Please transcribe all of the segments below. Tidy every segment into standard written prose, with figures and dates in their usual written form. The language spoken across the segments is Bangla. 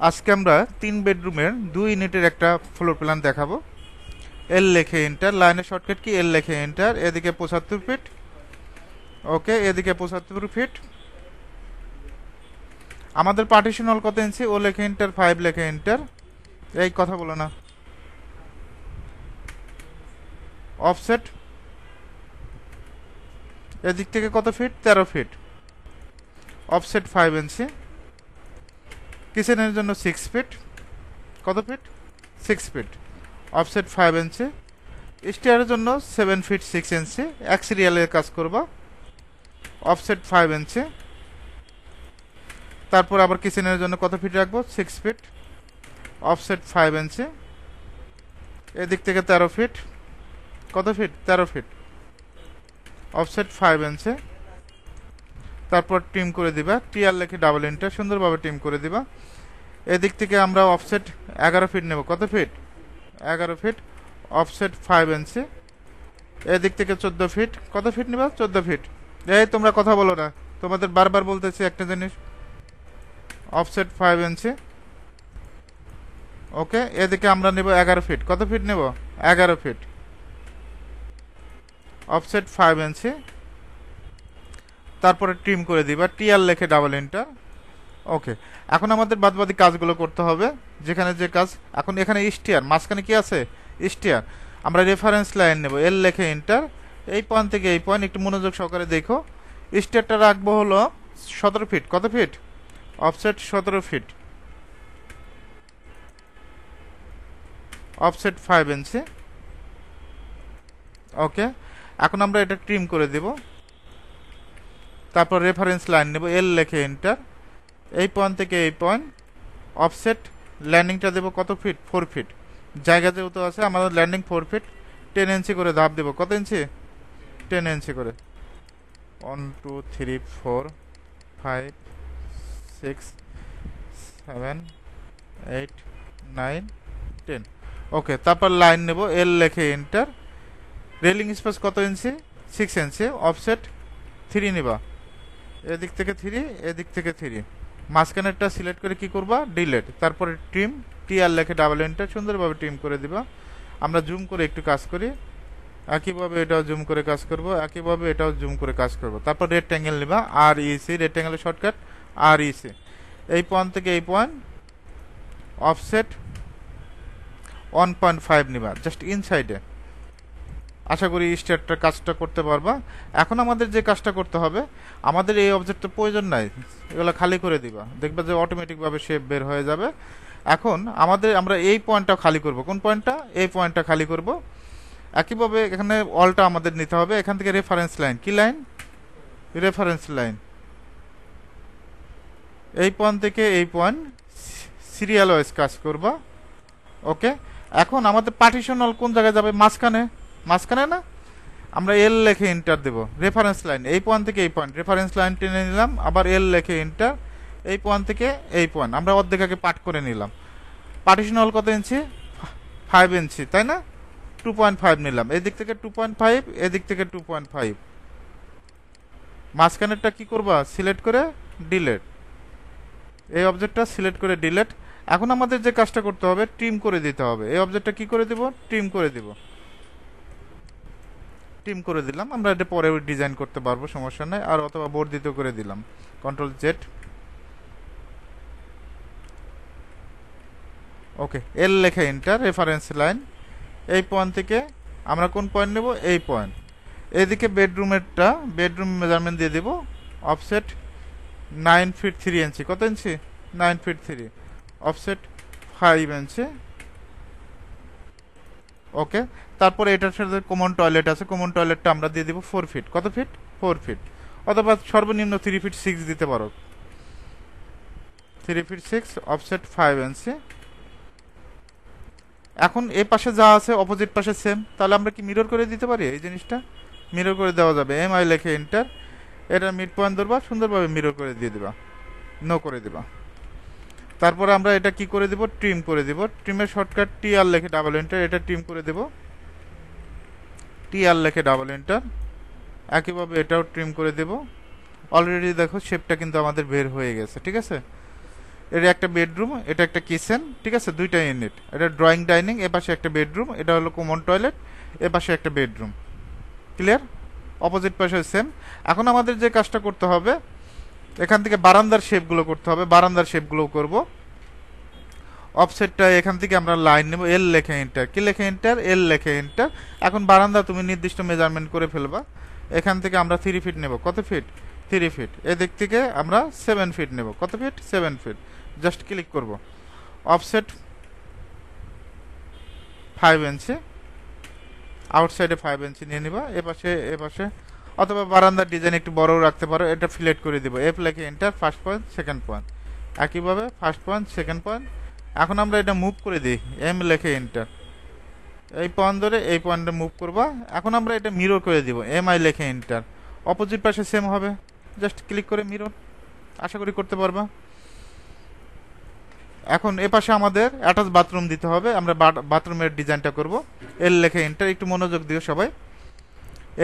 আজকে আমরা 3 বেডরুমের 2 ইউনিটের একটা ফ্লোর প্ল্যান দেখাবো। এল লেখে এন্টার, লাইনের শর্টকাট কি এল লেখে এন্টার, এদিকে 75 ফিট, ওকে, এদিকে 75 ফিট। আমাদের পার্টিশন হল কত ইঞ্চি, ও লেখে এন্টার, 5 লেখে এন্টার, এই কথা বলো না। অফসেট এদিক থেকে কত ফিট, 13 ফিট, অফসেট 5 ইঞ্চি। কিচেনের জন্য 6 ফিট, কত ফিট, 6 ফিট, অফসেট 5 ইঞ্চি। স্টেয়ারের জন্য 7 ফিট 6 ইঞ্চি, এক সিরিয়ালে কাজ করবা, অফসেট 5 ইঞ্চি। তারপর আবার কিচেনের জন্য কত ফিট রাখবো, 6 ফিট, অফসেট 5 ইঞ্চি। এদিক থেকে 13 ফিট, কত ফিট, 13 ফিট, অফসেট 5 ইঞ্চি। তারপর ট্রিম করে দিবা, টিআর লেখে ডাবল এন্টার, সুন্দরভাবে ট্রিম করে দিবা। এদিক থেকে আমরা অফসেট 11 ফিট নেব, কত ফিট, 11 ফিট, অফসেট 5 ইঞ্চি। এদিক থেকে 14 ফিট, কত ফিট নিবা, 14 ফিট। এই তোমরা কথা বলো না, তোমাদের বারবার বলতেছি একটা জিনিস, অফসেট 5 ইঞ্চি, ওকে। এদিকে আমরা নেব 11 ফিট, কত ফিট নেব, 11 ফিট, অফসেট 5 ইঞ্চি। তারপরে ট্রিম করে দিবা, টিআর লেখে ডাবল এন্টার, ওকে। এখন আমাদের বাদবাকি কাজগুলো করতে হবে, যেখানে যে কাজ। এখন এখানে স্টিয়ার, মাঝখানে কি আছে, স্টিয়ার। আমরা রেফারেন্স লাইন নেব, এল লেখে এন্টার, এই পয়েন্ট থেকে এই পয়েন্ট, একটু মনোযোগ সহকারে দেখো। স্টিয়ারটা রাখবো হলো 17 ফিট, কত ফিট, অফসেট 17 ফিট, অফসেট 5 ইঞ্চি, ওকে। এখন আমরা এটা ট্রিম করে দেব। তারপর রেফারেন্স লাইন নেব, এল লেখে এন্টার, এই পয়েন্ট থেকে এই পয়েন্ট, অফসেট ল্যান্ডিংটা দেবো কত ফিট, 4 ফিট। জায়গা যেহেতু আছে আমাদের ল্যান্ডিং 4 ফিট, 10 ইঞ্চি করে ধাপ দেবো, কত ইঞ্চি, 10 ইঞ্চি করে। 1 2 3 4 5 6 7 8 9 10, ওকে। তারপর লাইন নেব, এল লেখে এন্টার, রেলিং স্পেস কত ইঞ্চি, 6 ইঞ্চি, অফসেট 3 নিবা, এদিক থেকে 3, এদিক থেকে 3। মাঝখানেরটা সিলেক্ট করে কি করবা, ডিলেট। তারপরে ট্রিম, টিআর লেখে ডাবল এন্টার, সুন্দরভাবে ট্রিম করে দিবা। আমরা জুম করে একটু কাজ করি, একইভাবে এটাও জুম করে কাজ করব, একইভাবে এটাও জুম করে কাজ করব। তারপর রেক্ট্যাঙ্গেল নিবা, আর ইসি, রেক্ট্যাঙ্গেলের শর্টকাট আর ইসি। এই পয়েন্ট থেকে এই পয়েন্ট, অফসেট 1.5 নিবা, জাস্ট ইনসাইডে। আশা করি স্টেয়ারটার কাজটা করতে পারবা। এখন আমাদের যে কাজটা করতে হবে, আমাদের এই অবজেক্টের প্রয়োজন নাই, এগুলো খালি করে দিবা, দেখবা যে অটোমেটিকভাবে শেপ বের হয়ে যাবে। এখন আমরা এই পয়েন্টটা খালি করব, কোন পয়েন্টটা, এই পয়েন্টটা খালি করব। একইভাবে এখানে অলটা আমাদের নিতে হবে, এখান থেকে রেফারেন্স লাইন, কি লাইন, রেফারেন্স লাইন, এই পয়েন্ট থেকে এই পয়েন্ট সিরিয়াল ওয়াইজ কাজ করবা, ওকে। এখন আমাদের পার্টিশন হল কোন জায়গায় যাবে, মাঝখানে, মাঝখানে না, আমরা এল লেখে এন্টার দেব। রেফারেন্স লাইন এই পয়েন্ট থেকে এই পয়েন্ট, রেফারেন্স লাইন টেনে নিলাম, আবার এল লেখে এন্টার, এই পয়েন্ট থেকে এই পয়েন্ট আমরা অর্ধেক আগে পাট করে নিলাম। পার্টিশন হল কত ইঞ্চি, 5 ইঞ্চি, তাই না, 2.5 নিলাম, এদিক থেকে 2.5, এদিক থেকে 2.5। মাঝখানেরটা কি করবা, সিলেক্ট করে ডিলেট, এই অবজেক্টটা সিলেক্ট করে ডিলেট। এখন আমাদের যে কাজটা করতে হবে, ট্রিম করে দিতে হবে। এই অবজেক্টটা কি করে দিব, ট্রিম করে দিব, ট্রিম করে দিলাম। আমরা এটা পরে ডিজাইন করতে পারবো, সমস্যা নাই। আর অথবা বর্ধিত করে দিলাম, কন্ট্রোল জেড, ওকে। এল লেখা এন্টার, রেফারেন্স লাইন, এই পয়েন্ট থেকে আমরা কোন পয়েন্ট নেব, এই পয়েন্ট। এদিকে বেডরুমেরটা, বেডরুম মেজারমেন্ট দিয়ে দিব, অফসেট 9 ফিট 3 ইঞ্চি, কত ইঞ্চি, 9 ফিট 3, অফসেট 5 ইঞ্চি, ওকে। তারপরে এটার সাথে কমন টয়লেট আছে, কমন টয়লেটটা আমরা দিয়ে দিব 4 ফিট, কত ফিট, 4 ফিট, অথবা সর্বনিম্ন 3 ফিট 6 দিতে পারো, 3 ফিট 6, অফসেট 5 ইঞ্চি। এখন এই পাশে যা আছে অপোজিট পাশে সেম, তাহলে আমরা কি মিরর করে দিতে পারি, এই জিনিসটা মিরর করে দেওয়া যাবে। এম আই লেখে এন্টার, এটা মিড পয়েন্ট ধরবা, সুন্দরভাবে মিরর করে দিয়ে দিবা, নো করে দিবা। তারপরে আমরা এটা কি করে দিব, ট্রিম করে দিব। ট্রিমের শর্টকাট টিআর লেখে ডাবল এন্টার, এটা ট্রিম করে দেব, টিআর লেখে ডাবল এন্টার। একইভাবে এটাও ট্রিম করে দেব। অলরেডি দেখো শেপটা কিন্তু আমাদের বের হয়ে গেছে, ঠিক আছে। এটা একটা বেডরুম, এটা একটা কিচেন, ঠিক আছে, দুইটা ইউনিট। এটা ড্রয়িং ডাইনিং, এ পাশে একটা বেডরুম, এটা হলো কমন টয়লেট, এ পাশে একটা বেডরুম। ক্লিয়ার? অপোজিট পাশে সেম। এখন আমাদের যে কাজটা করতে হবে, এখান থেকে বারান্দার শেপগুলো করতে হবে, বারান্দার শেপগুলো করব। অফসেটটা এখান থেকে আমরা লাইন নেব, এল লেখে এন্টার। কি লেখে এন্টার? এল লেখে এন্টার। এখন বারান্দা তুমি নির্দিষ্ট মেজারমেন্ট করে ফেলবা। এখান থেকে আমরা 3 ফিট নেব। কত ফিট? 3 ফিট। এদিক থেকে আমরা 7 ফিট নেব। কত ফিট? 7 ফিট। জাস্ট ক্লিক করব। অফসেট 5 ইঞ্চি, আউটসাইডে 5 ইঞ্চি নিয়ে নিবা। এপাশে অথবা বারান্দার ডিজাইন একটু বড় রাখতে পারো, এটা ফিলেট করে দিব। এফ লেখে enter, first point, second point. একইভাবে ফার্স্ট পয়েন্ট, সেকেন্ড পয়েন্ট। এখন আমরা এটা মুভ করে দিই, এম লেখে এন্টার। এই পয়েন্ট ধরে এই পয়েন্টে মুভ করবা। এখন আমরা এটা মিরর করে দিব, এম আই লেখে এন্টার। অপোজিট পাশে সেম হবে, জাস্ট ক্লিক করে মিরর। আশা করি করতে পারবা। এখন এ পাশে আমাদের অ্যাটাচ বাথরুম দিতে হবে, আমরা বাথরুমের ডিজাইনটা করব। এল লেখে এন্টার। একটু মনোযোগ দিও সবাই।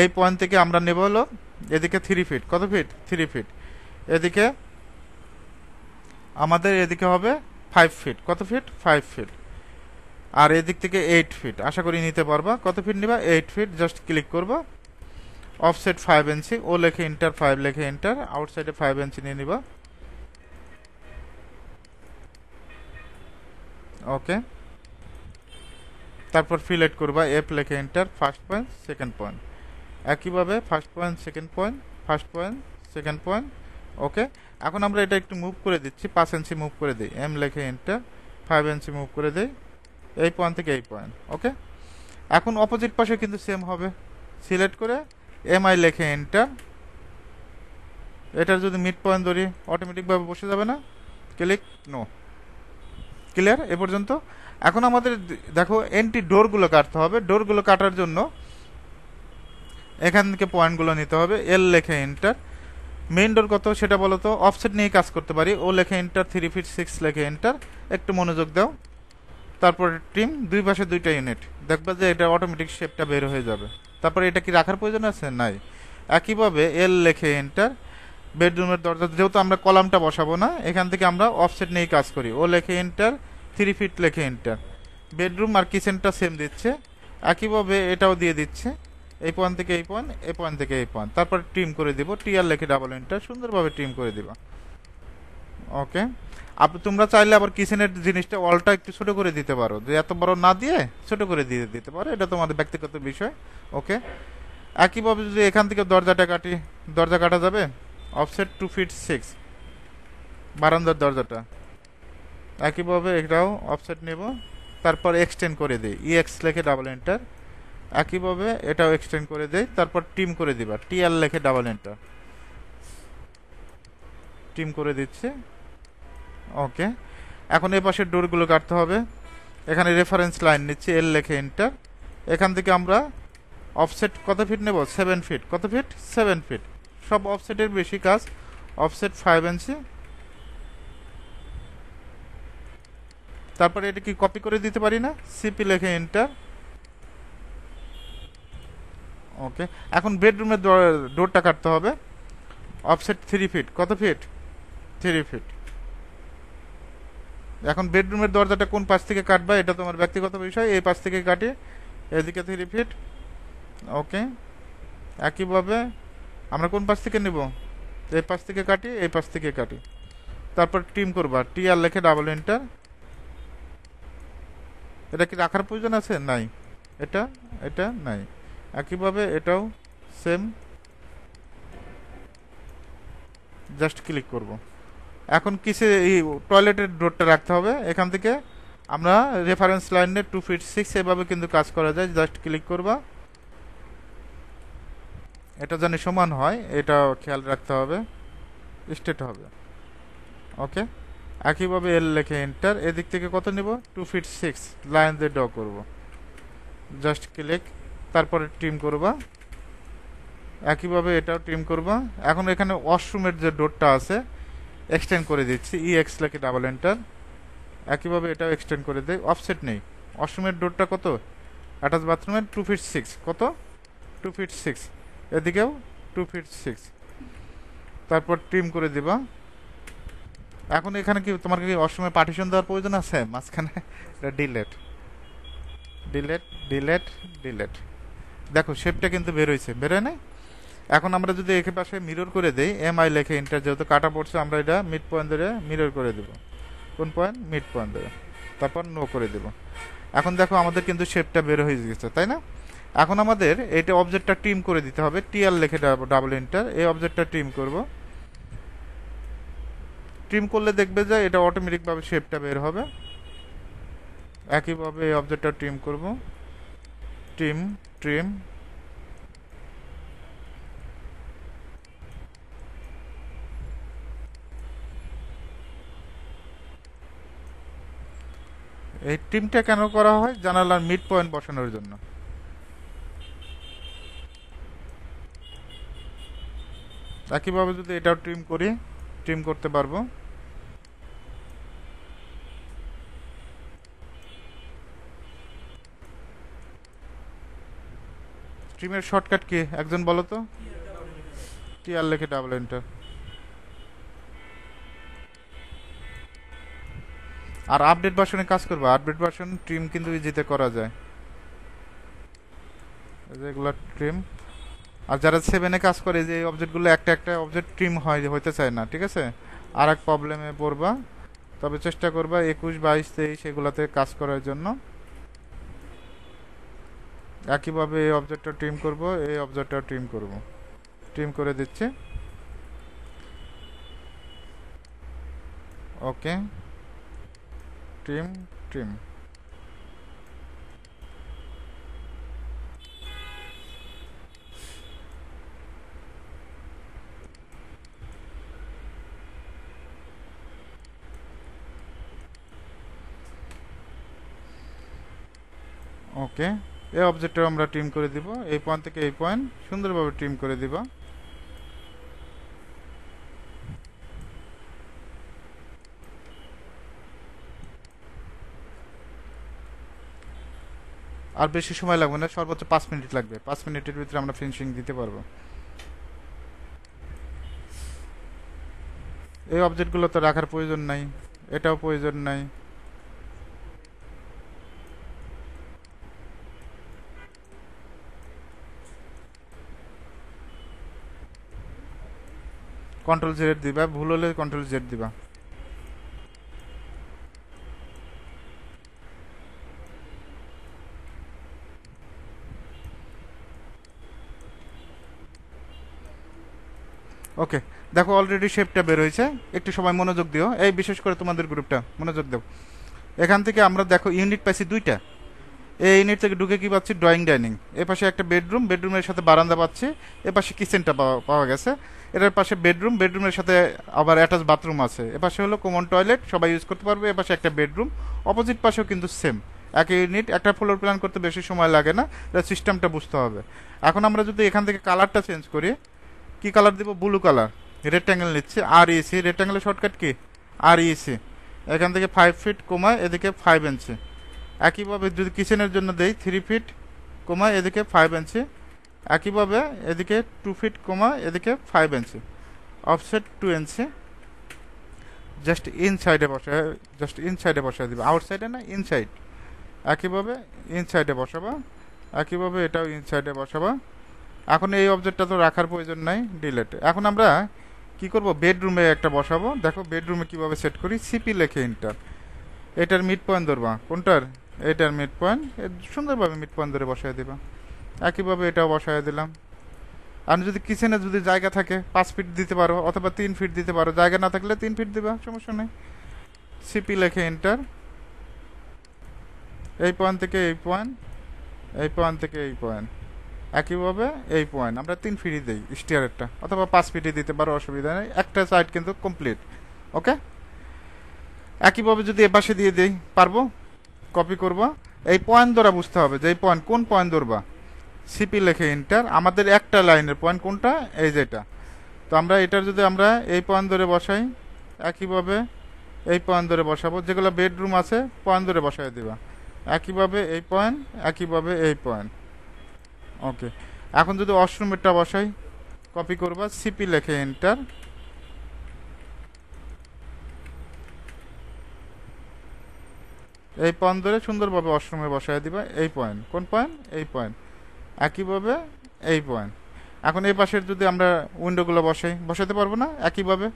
এই পয়েন্ট থেকে আমরা নেব হলো এদিকে 3 ফিট। কত ফিট? 3 ফিট। এদিকে আমাদের এদিকে হবে 5 ফিট। কত ফিট? 5 ফিট। আর এদিক থেকে 8 ফিট। আশা করি নিতে পারবা। কত ফিট নিবা? 8 ফিট। জাস্ট ক্লিক করবা। অফসেট 5 ইঞ্চি, ও লেখে এন্টার, 5 লেখে এন্টার। আউটসাইডে 5 ইঞ্চি নিয়ে নিবা। ওকে। তারপর ফিলেট করবা, এফ লেখে enter, first point, second point. একইভাবে first point, second point, first point, second point. Okay. এখন আমরা এটা একটু মুভ করে দিচ্ছি, 5 ইঞ্চি মুভ করে দিই। এম লেখে এন্টার, 5 ইঞ্চি মুভ করে দিই, এই পয়েন্ট থেকে এই পয়েন্ট। ওকে। এখন অপোজিট পাশে কিন্তু সেম হবে। সিলেক্ট করে এম আই লেখে এন্টার। এটার যদি মিড পয়েন্ট ধরি অটোমেটিকভাবে বসে যাবে না? Click no. ক্লিয়ার এ পর্যন্ত? এখন আমাদের দেখো এন্ট্রি ডোরগুলো কাটতে হবে। ডোরগুলো কাটার জন্য এখান থেকে পয়েন্টগুলো নিতে হবে। এল লেখে এন্টার। মেইন ডোর কত সেটা বলো তো? অফসেট নিয়ে কাজ করতে পারি। ও লেখে এন্টার, 3 ফিট 6 লেখে এন্টার। একটু মনোযোগ দাও। তারপর ট্রিম, দুই পাশে দুইটা ইউনিট। দেখবা যে এটা অটোমেটিক শেপটা বের হয়ে যাবে। তারপরে এটা কি রাখার প্রয়োজন আছে? নাই। একইভাবে এল লেখে এন্টার। বেডরুমের দরজা, যেহেতু আমরা কলামটা বসাবো না, এখান থেকে আমরা অফসেট নিয়ে কাজ করি। ও লেখে এন্টার, 3 ফিট লেখে এন্টার। বেডরুম আর কিচেনটা সেম দিচ্ছে। একইভাবে এটাও দিয়ে দিচ্ছে। এই পয়েন্ট থেকে এই পয়েন্ট, এই পয়েন্ট থেকে এই পয়েন্ট। তারপর ট্রিম করে দিব, টিআর লেখে ডাবল এন্টার। সুন্দরভাবে ট্রিম করে দিবা। ওকে। তোমরা চাইলে আবার কিচেনের জিনিসটা ওয়ালটা একটু ছোট করে দিতে পারো, যে এত বড় না দিয়ে ছোট করে দিয়ে দিতে পারো, এটা তোমাদের ব্যক্তিগত বিষয়। ওকে। একইভাবে যদি এখান থেকে দরজাটা কাটি, দরজা কাটা যাবে। অফসেট 2 ফিট 6, বারান্দার দরজাটা। একইভাবে এটাও অফসেট নেব। তারপর এক্সটেন্ড করে দিই, ইএক্স লেখে ডাবল এন্টার। একইভাবে এটাও এক্সটেন্ড করে দেই। তারপর টিম করে দিবা, টিআর লেখে ডাবল এন্টার। টিম করে দিচ্ছে। ওকে। এখন এই পাশের ডোরগুলো কাটতে হবে। এখানে রেফারেন্স লাইন নিচ্ছি, এল লেখে এন্টার। এখান থেকে আমরা অফসেট কত ফিট নেব? 7 ফিট। কত ফিট? 7 ফিট। সব অফসেটের বেশি কাজ। অফসেট 5 ইঞ্চি। তারপরে এটা কি কপি করে দিতে পারি না? সিপি লেখে এন্টার। ওকে। এখন বেডরুমের ডোরটা কাটতে হবে। Offset 3 feet. কত ফিট? 3 ফিট। এখন বেডরুমের দরজাটা কোন পাশ থেকে কাটবা এটা তোমার ব্যক্তিগত বিষয়। এই পাশ থেকে কাটি, এদিকে 3 ফিট। ওকে। একইভাবে আমরা কোন পাশ থেকে নেব? এই পাশ থেকে কাটি, এই পাশ থেকে কাটি। তারপর টিম করবা, টিআর লেখে ডাবল এন্টার। এটা কি রাখার প্রয়োজন আছে? নাই। এটা এটা নাই। একইভাবে এটাও সেম, জাস্ট ক্লিক করব। এখন কিসে এই টয়লেটের ডোরটা রাখতে হবে। এখান থেকে আমরা রেফারেন্স লাইনে 2 ফিট 6 এভাবে কিন্তু কাজ করা যায়। জাস্ট ক্লিক করবা। এটা জানি সমান হয়, এটা খেয়াল রাখতে হবে, স্ট্রেট হবে। ওকে। একইভাবে এল লেখে এন্টার। এদিক থেকে কত নেব? 2 ফিট 6 লাইন দিয়ে ড্র করব। Just click. তারপরে ট্রিম করবা। একইভাবে এটাও ট্রিম করবা। এখন এখানে ওয়াশরুমের যে ডোরটা আছে এক্সটেন্ড করে দিচ্ছি, ইএক্স লেখে ডাবল এন্টার। একইভাবে এটাও এক্সটেন্ড করে দেয়। অফসেট নেই। ওয়াশরুমের ডোরটা কত? অ্যাটাচ বাথরুমের 2 ফিট 6। কত? 2 ফিট 6। এদিকেও 2 ফিট 6। তারপর ট্রিম করে দিবা। এখন এখানে কি তোমার কি ওয়াশরুমে পার্টিশন দেওয়ার প্রয়োজন আছে মাঝখানে? এটা ডিলেট ডিলেট ডিলেট ডিলেট। দেখো শেপটা কিন্তু বের হয়েছে, বেরোয় নাই? এখন আমরা যদি একে পাশে মিরর করে দেই, MI লেখে ইন্টার যেহেতু কাটা পড়ছে, আমরা এটা মিড পয়েন্ট ধরে মিরর করে দেব। কোন পয়েন্ট? মিড পয়েন্ট ধরে, তারপর নো করে দেব। এখন দেখো আমাদের কিন্তু শেপটা বের হয়ে গেছে, তাই না? এখন আমাদের এটা অবজেক্টটা ট্রিম করে দিতে হবে। টিআর লেখে ডাবল এন্টার, এই অবজেক্টটা ট্রিম করব। ট্রিম করলে দেখবে যে এটা অটোমেটিকভাবে শেপটা বের হবে। একইভাবে এই অবজেক্টটা ট্রিম করব, ট্রিম ট্রিম। এই ট্রিমটা কেন করা হয়? জানালার মিড পয়েন্ট বসানোর জন্য। একইভাবে যদি এটাও ট্রিম করি, ট্রিম করতে পারবো। ট্রিমের শর্টকাট কি একজন বলো তো? টিআর লেখে ডাবল এন্টার। আর আপডেট ভার্সনে কাজ করবো। আপডেট ভার্সন ট্রিম কিন্তু ইজিতে করা যায়, যেগুলো ট্রিম। আর যারা 7-এ কাজ করে, যে অবজেক্টগুলো একটা একটা অবজেক্ট ট্রিম হইতে চায় না, ঠিক আছে? আর এক প্রবলেমে পড়বা। তবে চেষ্টা করবা 21, 22, 23 এগুলাতে কাজ করার জন্য। একইভাবে এই অবজেক্টটা ট্রিম করব, এই অবজেক্টটা ট্রিম করব। ট্রিম করে দিচ্ছি। ওকে, ট্রিম ট্রিম। ওকে, এই অবজেক্টটা আমরা ট্রিম করে দিব। এই পয়েন্ট থেকে এই পয়েন্ট সুন্দরভাবে ট্রিম করে দিব। আর বেশি সময় লাগবে না, সর্বোচ্চ 5 মিনিট লাগবে। 5 মিনিটের ভিতরে আমরা ফিনিশিং দিতে পারবো। এই অবজেক্টগুলো তো রাখার প্রয়োজন নাই, এটাও প্রয়োজন নাই। Ctrl Z দিবা, ভুল হলে Ctrl Z দিবা। ওকে, দেখো অলরেডি শেপটা বের হয়েছে। একটু সময় মনোযোগ দিও, এই বিশেষ করে তোমাদের গ্রুপটা মনোযোগ দাও। এখান থেকে আমরা দেখো ইউনিট পাইছি দুইটা। এই ইউনিট থেকে ঢুকে কি পাচ্ছি? Drawing dining. এ পাশে একটা বেডরুম, বেডরুমের সাথে বারান্দা পাচ্ছি। এ পাশে কিচেনটা পাওয়া গেছে। এটার পাশে বেডরুম, বেডরুমের সাথে আবার অ্যাটাচ বাথরুম আছে। এ পাশে হলো কমন টয়লেট, সবাই ইউজ করতে পারবে। এ পাশে একটা বেডরুম, অপোজিট পাশেও কিন্তু সেম একই ইউনিট। একটা ফ্লোর প্ল্যান করতে বেশি সময় লাগে না, সিস্টেমটা বুঝতে হবে। এখন আমরা যদি এখান থেকে কালারটা চেঞ্জ করি, কি কালার দিব? Blue colour. রেক্ট্যাঙ্গেল নিচ্ছে, REC। রেক্ট্যাঙ্গেলের shortcut key? REC। এখান থেকে 5 ফিট কমায় এদিকে 5 ইঞ্চি। একইভাবে যদি কিচেনের জন্য দেই 3 ফিট কমা এদিকে 5 ইঞ্চি। একইভাবে এদিকে 2 ফিট কমা এদিকে 5 ইঞ্চি। অফসেট 2 ইঞ্চি। জাস্ট ইনসাইডে বসায় দিবে, আউটসাইডে না, ইনসাইড। একইভাবে ইনসাইডে বসাবা। একইভাবে এটাও ইনসাইডে বসাবা। এখন এই অবজেক্টটা তো রাখার প্রয়োজন নাই, ডিলেট। এখন আমরা কি করব? বেডরুমে একটা বসাবো। দেখো বেডরুমে কিভাবে সেট করি। সিপি লেখে এন্টার। এটার মিড পয়েন্ট ধরবা। কোনটার? এটার মিড পয়েন্ট। সুন্দরভাবে মিড পয়েন্ট ধরে বসায় দিবা। একইভাবে এটাও বসায় দিলাম। আর যদি কিচেনে যদি জায়গা থাকে 5 ফিট দিতে পারো, অথবা 3 ফিট দিতে পারো। জায়গা না থাকলে 3 ফিট দিবা, সমস্যা নেই। সিপি লেখে এন্টার। এই পয়েন্ট থেকে এই পয়েন্ট, এই পয়েন্ট থেকে এই পয়েন্ট, একইভাবে এই পয়েন্ট আমরা 3 ফিটই দিই স্টিয়ারেরটা, অথবা 5 ফিটই দিতে পারো, অসুবিধা নেই। একটা সাইড কিন্তু কমপ্লিট। ওকে, একইভাবে যদি এপাশে দিয়ে দিই, পারবো? কপি করবা। এই পয়েন্ট ধরা বুঝতে হবে যে এই পয়েন্ট, কোন পয়েন্ট ধরবা। সিপি লেখে এন্টার। আমাদের একটা লাইনের পয়েন্ট কোনটা? এই যেটা। তো আমরা এটার যদি আমরা এই পয়েন্ট ধরে বসাই, একইভাবে এই পয়েন্ট ধরে বসাবো। যেগুলো বেডরুম আছে পয়েন্ট ধরে বসাই দিবা। একইভাবে এই পয়েন্ট, একইভাবে এই পয়েন্ট। ওকে, এখন যদি ওয়াশরুমেরটা বসাই, কপি করবা, সিপি লেখে এন্টার। এই পয়েন্ট ধরে সুন্দরভাবে ওয়াশরুমে বসায় দিবা। এই পয়েন্ট, কোন পয়েন্ট? এই পয়েন্ট। একইভাবে এই পয়েন্ট। এখন এই পাশের যদি আমরা উইন্ডোগুলো বসাতে পারবো না? একইভাবে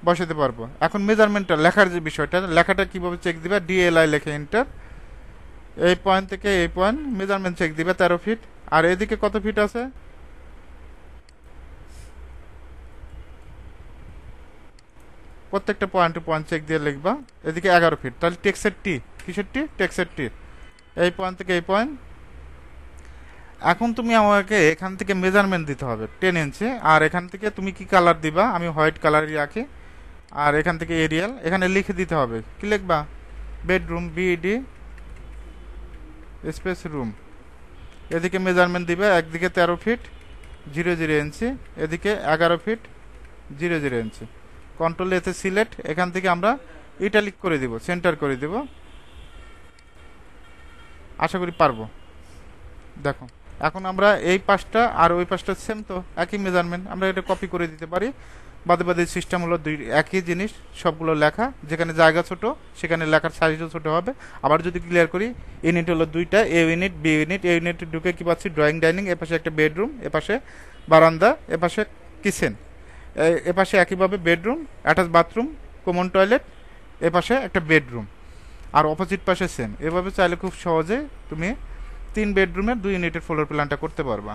বসাতে পারবো। এখন মেজারমেন্টটা লেখার যে বিষয়টা, লেখাটা কিভাবে চেক দিবা? ডিএলআই লেখে এন্টার। এই পয়েন্ট থেকে এই পয়েন্ট মেজারমেন্ট চেক দিবে 13 ফিট। আর এদিকে কত ফিট আছে? প্রত্যেকটা পয়েন্ট টু পয়েন্ট চেক দিয়ে লিখবা। এদিকে 11 ফিট। তাহলে টেক্সের টি, কিসের টি? টেক্সের টি। এই পয়েন্ট থেকে এই পয়েন্ট। এখন তুমি আমাকে এখান থেকে মেজারমেন্ট দিতে হবে 10 ইঞ্চি। আর এখান থেকে তুমি কি কালার দিবা? আমি হোয়াইট কালারই রাখি। আর এখান থেকে এরিয়াল, এখানে লিখে দিতে হবে। কি লিখবা? Bedroom, BD space room. এদিকে মেজারমেন্ট দিবে, একদিকে 13 ফিট 00 ইঞ্চি, এদিকে 11 ফিট 00 ইঞ্চি। কন্ট্রোল এতে সিলেক্ট, এখান থেকে আমরা ইটালিক করে দিব, সেন্টার করে দিব। আশা করি পারবো। দেখো এখন আমরা এই পাশটা আর ওই পাশটা সেম, তো একই মেজারমেন্ট, আমরা এটা কপি করে দিতে পারি। বাদে বাদে সিস্টেম হলো দুই একই জিনিস, সবগুলো লেখা। যেখানে জায়গা ছোট সেখানে লেখার সাইজও ছোট হবে। আবার যদি ক্লিয়ার করি, ইউনিট হলো দুইটা, এ ইউনিট, বি ইউনিট। এ ইউনিট ঢুকে কি পাচ্ছি? ড্রয়িং ডাইনিং, এপাশে একটা বেডরুম, এপাশে বারান্দা, এপাশে কিচেন। এপাশে একইভাবে bedroom, attach bathroom, common toilet, এপাশে একটা বেডরুম। আর অপোজিট পাশে সেম। এভাবে চাইলে খুব সহজে তুমি 3 বেডরুমের 2 ইউনিটের ফ্লোর প্ল্যানটা করতে পারবা।